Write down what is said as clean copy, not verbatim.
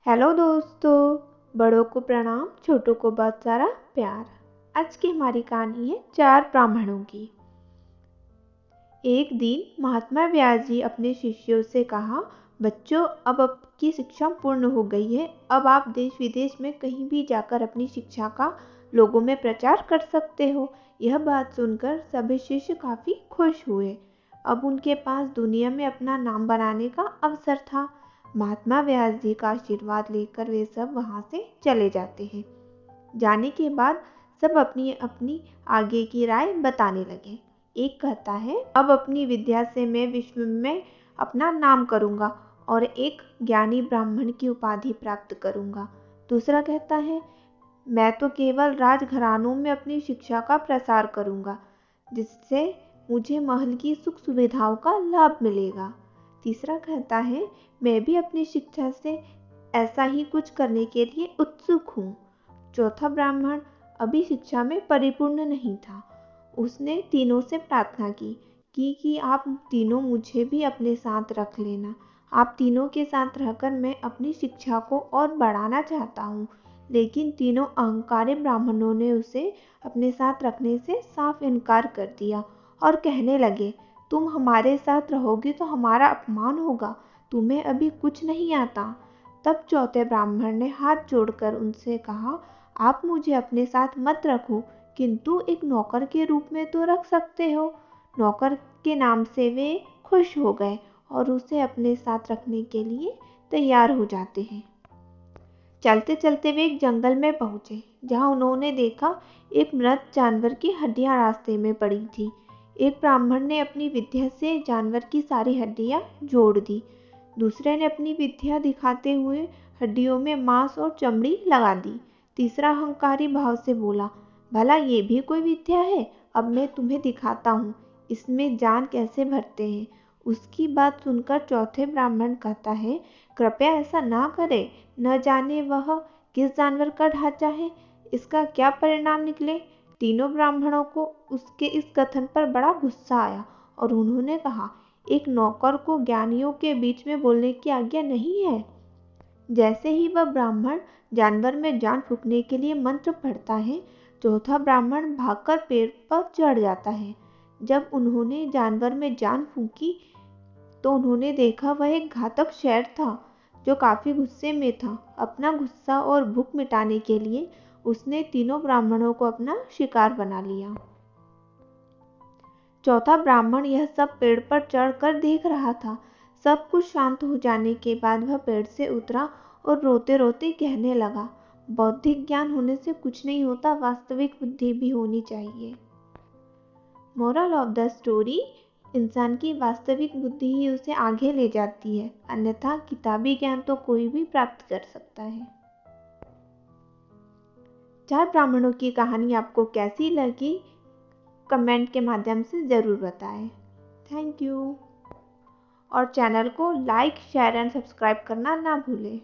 Hello दोस्तों, बड़ों को प्रणाम, छोटों को बहुत सारा प्यार। आज की हमारी कहानी है 4 ब्राह्मणों की। एक दिन महात्मा व्यास जी अपने शिष्यों से कहा, बच्चों, अब आपकी शिक्षा पूर्ण हो गई है। अब आप देश विदेश में कहीं भी जाकर अपनी शिक्षा का लोगों में प्रचार कर सकते हो। यह बात सुनकर सभी शिष्य काफी खुश हुए। अब उनके पास दुनिया में अपना नाम बनाने का अवसर था। महात्मा व्यास जी का आशीर्वाद लेकर वे सब वहाँ से चले जाते हैं। जाने के बाद सब अपनी अपनी आगे की राय बताने लगे। एक कहता है, अब अपनी विद्या से मैं विश्व में अपना नाम करूँगा और एक ज्ञानी ब्राह्मण की उपाधि प्राप्त करूँगा। दूसरा कहता है, मैं तो केवल राजघरानों में अपनी शिक्षा का प्रसार करूँगा, जिससे मुझे महल की सुख सुविधाओं का लाभ मिलेगा। तीसरा कहता है, मैं भी अपनी शिक्षा से ऐसा ही कुछ करने के लिए उत्सुक हूँ। चौथा ब्राह्मण अभी शिक्षा में परिपूर्ण नहीं था। उसने तीनों से प्रार्थना की कि आप तीनों मुझे भी अपने साथ रख लेना। आप तीनों के साथ रहकर मैं अपनी शिक्षा को और बढ़ाना चाहता हूँ। लेकिन तीनों अहंकारी ब्राह्मणों ने उसे अपने साथ रखने से साफ इनकार कर दिया और कहने लगे, तुम हमारे साथ रहोगे तो हमारा अपमान होगा, तुम्हें अभी कुछ नहीं आता। तब चौथे ब्राह्मण ने हाथ जोड़कर उनसे कहा, आप मुझे अपने साथ मत रखो, किंतु एक नौकर के रूप में तो रख सकते हो। नौकर के नाम से वे खुश हो गए और उसे अपने साथ रखने के लिए तैयार हो जाते हैं। चलते चलते वे एक जंगल में पहुंचे, जहां उन्होंने देखा एक मृत जानवर की हड्डियां रास्ते में पड़ी थी। एक ब्राह्मण ने अपनी विद्या से जानवर की सारी हड्डियां जोड़ दी। दूसरे ने अपनी विद्या दिखाते हुए हड्डियों में मांस और चमड़ी लगा दी। तीसरा अहंकारी भाव से बोला, भला ये भी कोई विद्या है? अब मैं तुम्हें दिखाता हूँ इसमें जान कैसे भरते हैं। उसकी बात सुनकर चौथे ब्राह्मण कहता है, कृपया ऐसा ना करे, न जाने वह किस जानवर का ढांचा है, इसका क्या परिणाम निकले। तीनों ब्राह्मणों को उसके इस कथन पर बड़ा गुस्सा आया और उन्होंने कहा, एक नौकर को ज्ञानियों के बीच में बोलने की आज्ञा नहीं है। जैसे ही वह ब्राह्मण जानवर में जान फूंकने के लिए मंत्र पढ़ता है, चौथा ब्राह्मण भागकर पेड़ पर चढ़ जाता है। जब उन्होंने जानवर में जान फूंकी तो उन्होंने देखा वह एक घातक शेर था, जो काफी गुस्से में था। अपना गुस्सा और भूख मिटाने के लिए उसने तीनों ब्राह्मणों को अपना शिकार बना लिया। चौथा ब्राह्मण यह सब पेड़ पर चढ़कर देख रहा था। सब कुछ शांत हो जाने के बाद वह पेड़ से उतरा और रोते रोते कहने लगा, बौद्धिक ज्ञान होने से कुछ नहीं होता, वास्तविक बुद्धि भी होनी चाहिए। मोरल ऑफ द स्टोरी, इंसान की वास्तविक बुद्धि ही उसे आगे ले जाती है, अन्यथा किताबी ज्ञान तो कोई भी प्राप्त कर सकता है। 4 ब्राह्मणों की कहानी आपको कैसी लगी, कमेंट के माध्यम से ज़रूर बताएं। Thank you. और चैनल को लाइक, शेयर एंड सब्सक्राइब करना ना भूलें।